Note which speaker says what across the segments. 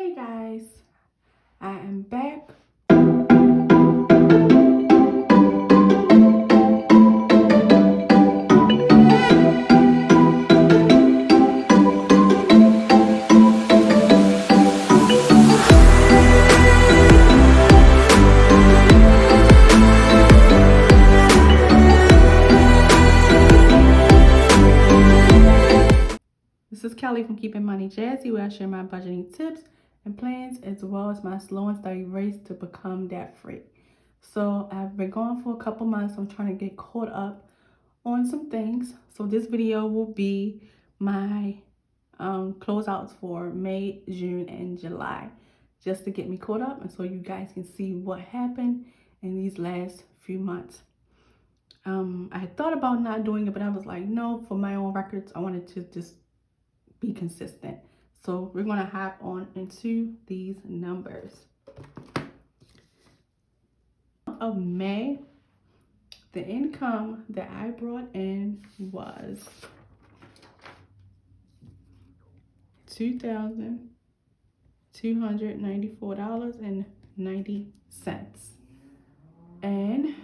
Speaker 1: Hey guys, I am back. This is Kelly from Keeping Money Jazzy, where I share my budgeting tips and plans as well as my slow and steady race to become debt free. So I've been gone for a couple months. I'm trying to get caught up on some things. So this video will be my closeouts for May, June, and July, just to get me caught up and so you guys can see what happened in these last few months. I had thought about not doing it, but I was like, no, for my own records, I wanted to just be consistent. So we're going to hop on into these numbers. Of May, the income that I brought in was $2,294.90. And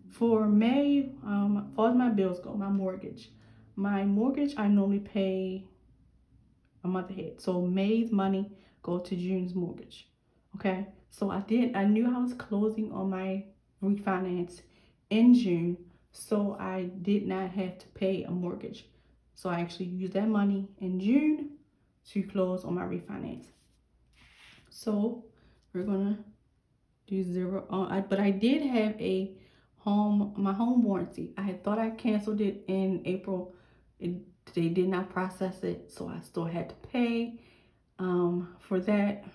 Speaker 1: for May, as far as my bills go, my mortgage, I normally pay a month ahead. So May's money go to June's mortgage. Okay. So I knew I was closing on my refinance in June. So I did not have to pay a mortgage. So I actually used that money in June to close on my refinance. So we're gonna do zero on, but I did have my home warranty. I had thought I canceled it in April. They did not process it, so I still had to pay for that. It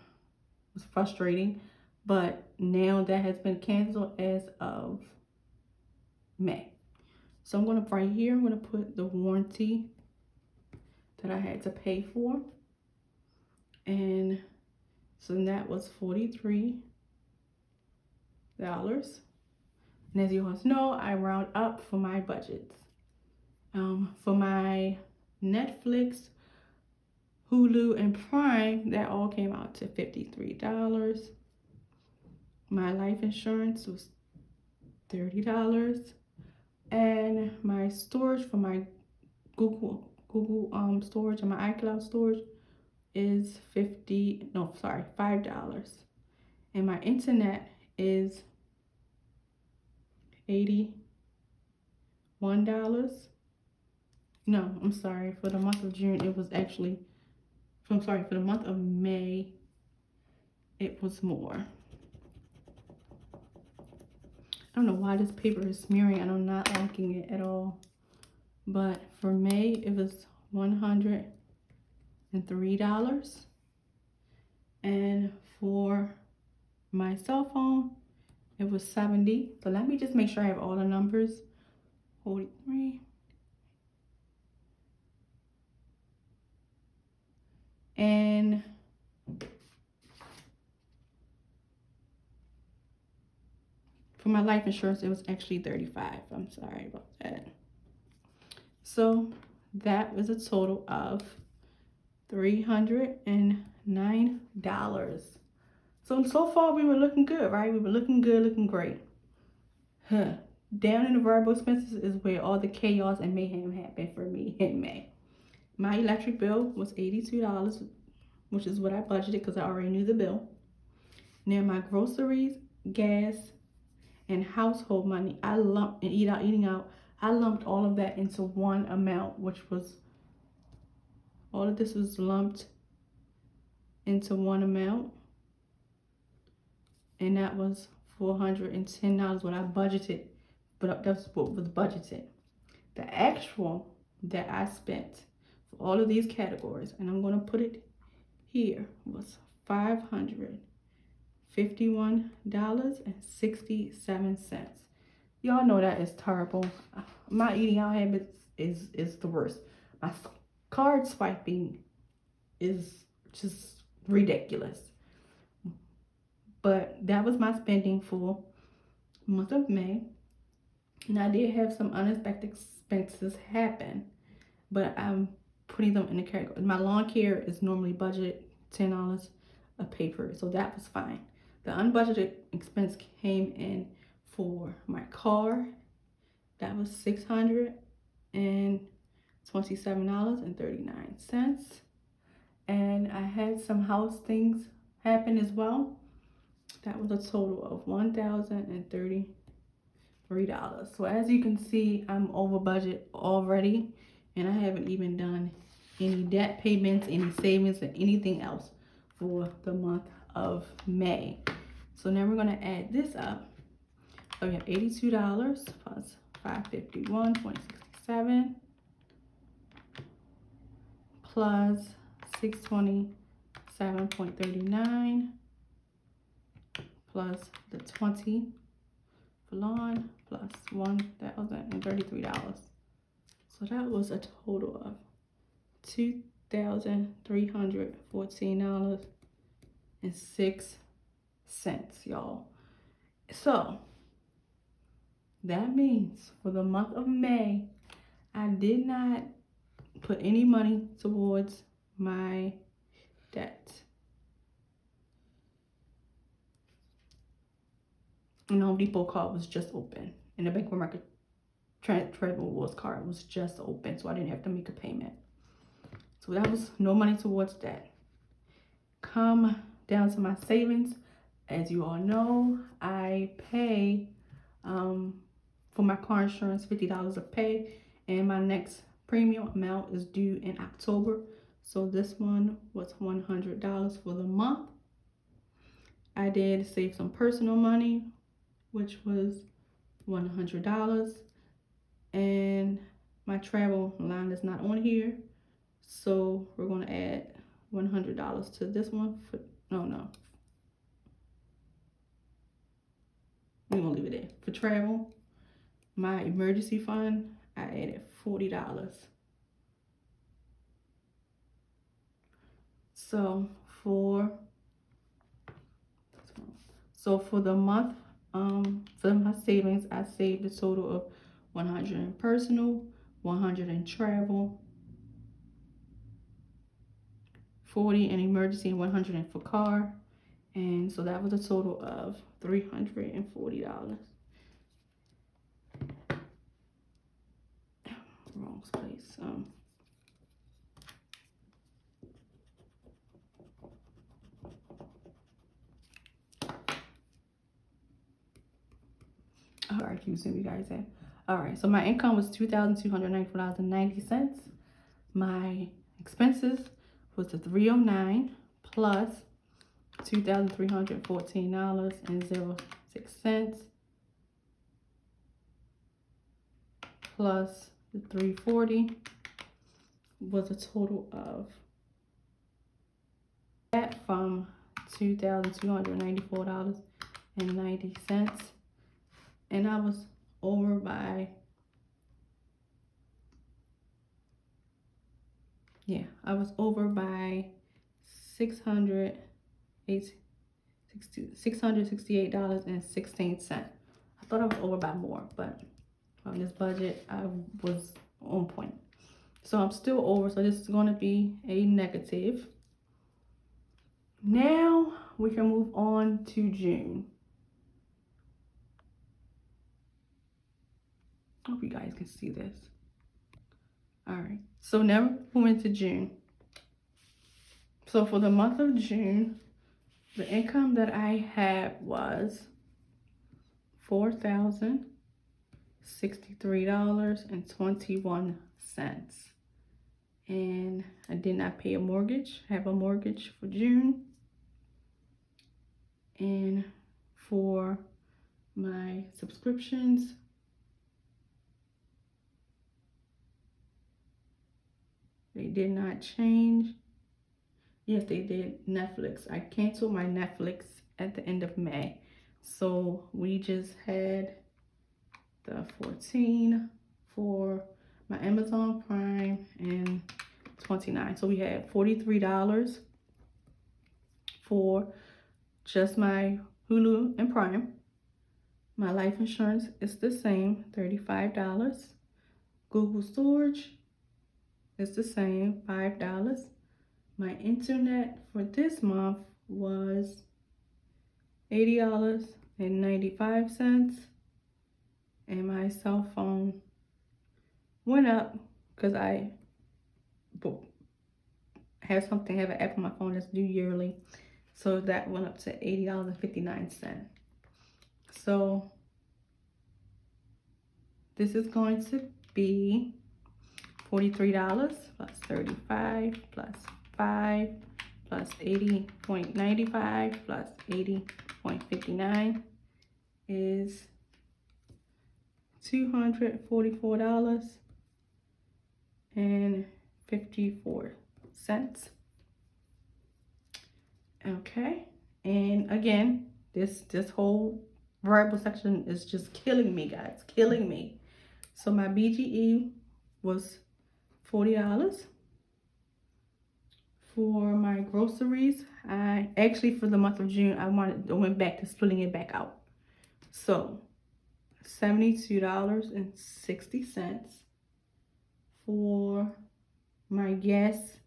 Speaker 1: was frustrating, but now that has been canceled as of May. So I'm gonna right here, I'm gonna put the warranty that I had to pay for, and so that was $43. And as you guys know, I round up for my budgets. For my Netflix, Hulu, and Prime, that all came out to $53. My life insurance was $30. And my storage for my Google storage and my iCloud storage is $5. And my internet is $81. No, I'm sorry. For the month of June, it was actually, for the month of May, it was more. I don't know why this paper is smearing and I'm not liking it at all. But for May, it was $103. And for my cell phone, it was $70. So let me just make sure I have all the numbers. 43. And for my life insurance, it was actually $35. I'm sorry about that. So that was a total of $309. So far we were looking good, right? We were looking good, looking great. Down in the variable expenses is where all the chaos and mayhem happened for me in May. My electric bill was $82, which is what I budgeted because I already knew the bill. Now my groceries, gas, and household money, I lumped, and eating out, I lumped all of that into one amount, which was, all of this was lumped into one amount. And that was $410, what I budgeted, but that's what was budgeted. The actual that I spent for all of these categories, and I'm going to put it here, was $551.67. Y'all know that is terrible. My eating out habits is the worst. My card swiping is just ridiculous. But that was my spending for the month of May. And I did have some unexpected expenses happen, but I'm putting them in the category. My lawn care is normally budgeted $10. a pay period, so that was fine. The unbudgeted expense came in for my car. That was $627.39. And I had some house things happen as well. That was a total of $1,033. So as you can see, I'm over budget already, and I haven't even done any debt payments, any savings, or anything else for the month of May. So now we're gonna add this up. So we have $82 plus $551.67 plus $627.39 plus the 20 for lawn plus $1,033. So that was a total of $2,314.06, y'all. So that means for the month of May, I did not put any money towards my debt. And Home Depot card was just open, and the Bank of America Travel Rewards card was just open, so I didn't have to make a payment. So that was no money towards that. Come down to my savings. As you all know, I pay for my car insurance $50 a pay, and my next premium amount is due in October. So this one was $100 for the month. I did save some personal money, which was $100, and my travel line is not on here, so we're going to add $100 to this one. No, we're going to leave it there. For travel, my emergency fund, I added $40. So for the month, for my savings, I saved a total of $100 in personal, $100 in travel, $40 in emergency, and $100 in for car. And so that was a total of $340. Wrong place. All right, you see what you guys said. All right, so my income was $2,294.90. My expenses was the $309 plus $2,314.06 plus the $340 was a total of that from $2,294.90, and I was over by $668.16. I thought I was over by more, but on this budget, I was on point. So I'm still over, so this is going to be a negative. Now we can move on to June. I hope you guys can see this. All right, so now we're moving to June. So for the month of June, the income that I had was $4,063.21. And I did not pay a mortgage. I have a mortgage for June. And for my subscriptions, they did not change. Yes, they did. Netflix. I canceled my Netflix at the end of May. So we just had the 14 for my Amazon Prime and 29. So we had $43 for just my Hulu and Prime. My life insurance is the same, $35. Google storage is the same, $5. My internet for this month was $80.95, and my cell phone went up because I have an app on my phone that's due yearly, so that went up to $80.59. So this is going to be $43 plus 35 plus 5 plus 80.95 plus 80.59 is $244.54. Okay, and again, this whole variable section is just killing me, guys, killing me. So my BGE was $40. For my groceries, I actually, for the month of June, I went back to splitting it back out. So $72.60 for my gas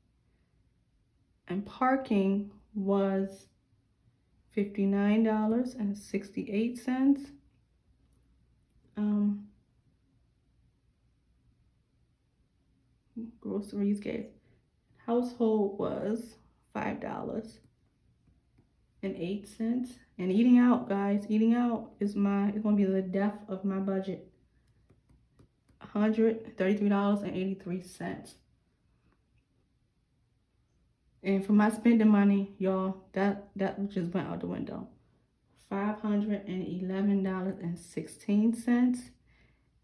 Speaker 1: and parking was $59.68. Groceries, gas. Household was $5.08. And eating out, guys, eating out is gonna be the death of my budget. $133.83. And for my spending money, y'all, that just went out the window. $511.16.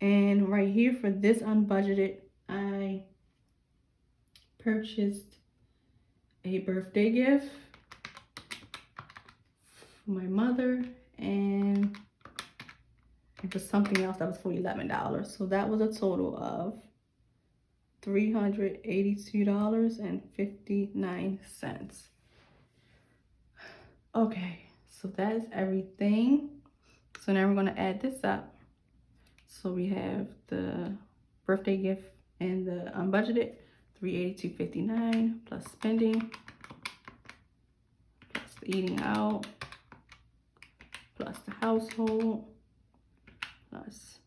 Speaker 1: And right here for this unbudgeted, I purchased a birthday gift for my mother, and it was something else that was for $11. So that was a total of $382.59. Okay, so that is everything. So now we're going to add this up. So we have the birthday gift and the unbudgeted, $382.59 plus spending plus the eating out plus the household plus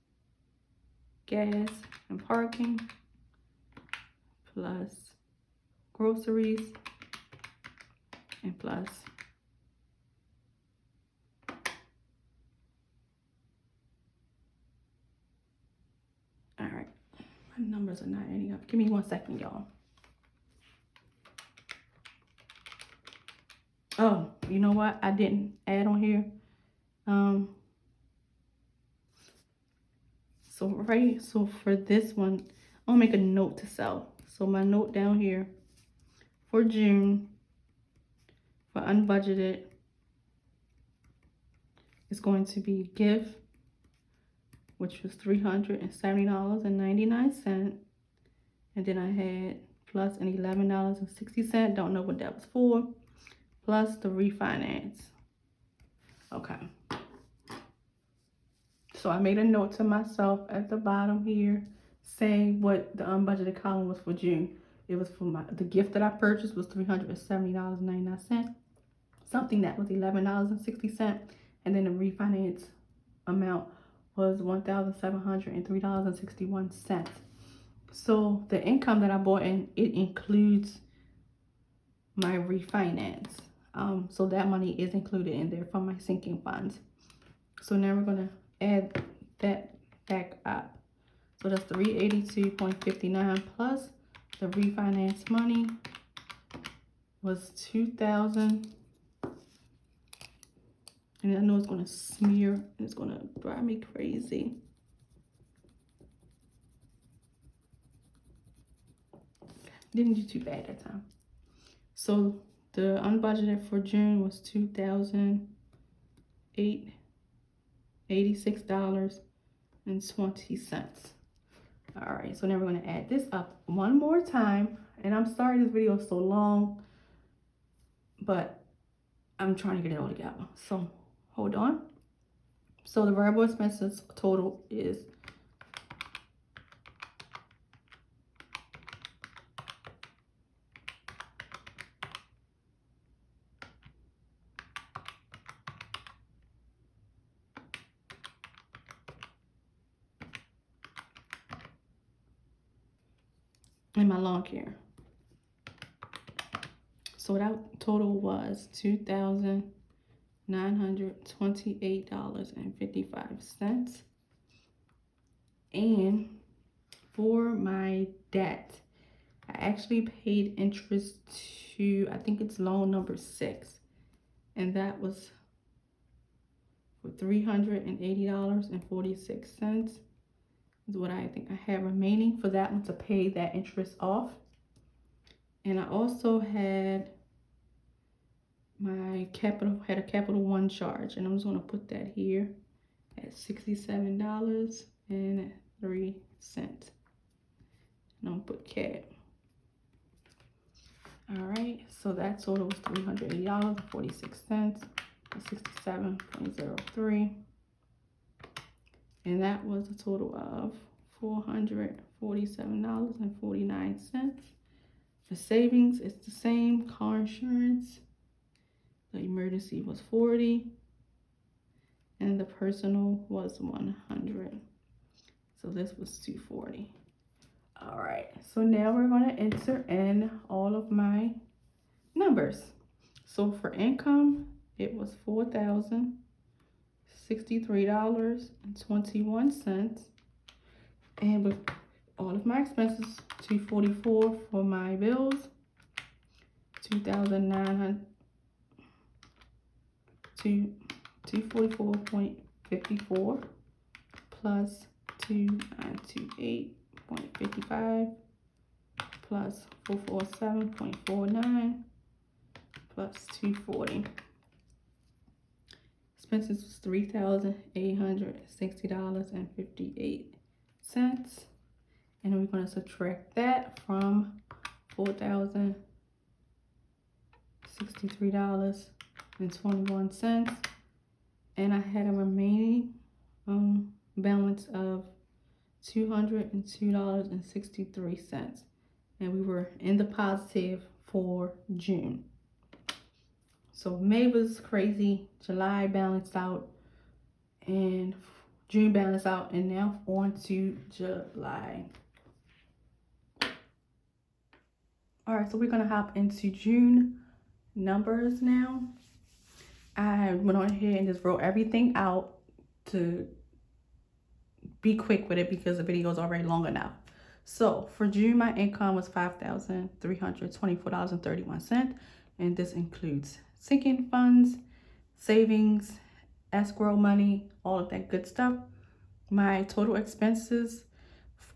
Speaker 1: gas and parking plus groceries and plus all right, my numbers are not adding up. Give me 1 second, y'all. Oh, you know what? I didn't add on here. So for this one, I'll make a note to sell. So my note down here for June for unbudgeted is going to be gift, which was $370.99. And then I had plus an $11.60. Don't know what that was for. Plus the refinance. Okay. So I made a note to myself at the bottom here saying what the unbudgeted column was for June. It was for the gift that I purchased was $370.99. Something that was $11.60. And then the refinance amount was $1,703.61. So the income that I brought in, it includes my refinance. So that money is included in there from my sinking funds. So now we're gonna add that back up. So that's $382.59 plus the refinance money was $2,000. And I know it's gonna smear and it's gonna drive me crazy. Didn't do too bad that time. So the unbudgeted for June was $2,886.20. All right, so now we're gonna add this up one more time. And I'm sorry this video is so long, but I'm trying to get it all together. So hold on. So the variable expenses total is and my lawn care. So that total was $2,928.55. And for my debt, I actually paid interest to, I think it's loan number 6, and that was for $380.46 is what I think I have remaining for that one to pay that interest off. And I also had a Capital One charge, and I'm just going to put that here at $67.03. And I'm going to put CAD. All right, so that total was $380.46, 67.03. And that was a total of $447.49. The savings is the same. Car insurance, the emergency was $40, and the personal was $100. So this was $240. All right, so now we're going to enter in all of my numbers. So for income, it was $4,063.21, and with all of my expenses, $244 for my bills, $244.54 plus 2928.55 plus 447.49 plus 240. Expenses was $3,860.58. And we're going to subtract that from $4,063.21. And I had a remaining balance of $202.63. And we were in the positive for June. So May was crazy, July balanced out, and June balanced out, and now on to July. All right, so we're gonna hop into June numbers now. I went on ahead and just wrote everything out to be quick with it because the video is already long enough. So for June, my income was $5,324.31, and this includes sinking funds, savings, escrow money, all of that good stuff. My total expenses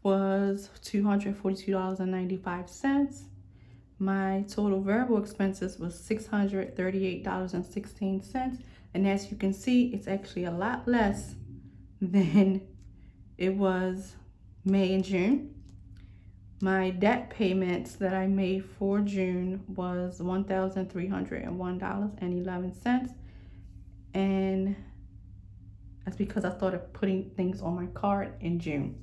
Speaker 1: was $242.95. My total variable expenses was $638.16. And as you can see, it's actually a lot less than it was May and June. My debt payments that I made for June was $1,301.11. And that's because I started putting things on my card in June.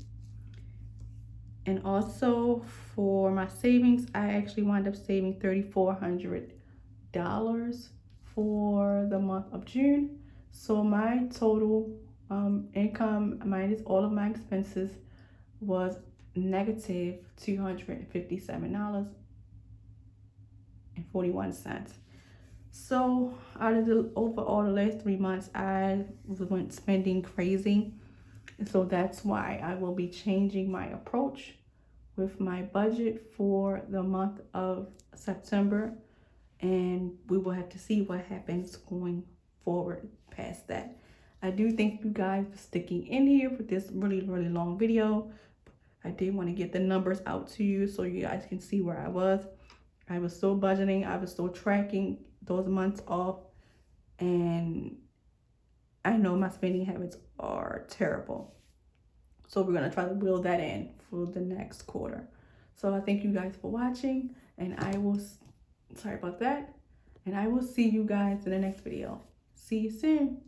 Speaker 1: And also for my savings, I actually wound up saving $3,400 for the month of June. So my total income minus all of my expenses was negative $257.41. So out of overall the last 3 months, I went spending crazy. And so that's why I will be changing my approach with my budget for the month of September. And we will have to see what happens going forward past that. I do thank you guys for sticking in here with this really, really long video. I did want to get the numbers out to you so you guys can see where I was. I was still budgeting. I was still tracking those months off. And I know my spending habits are terrible. So we're going to try to wheel that in for the next quarter. So I thank you guys for watching. And I will, sorry about that. And I will see you guys in the next video. See you soon.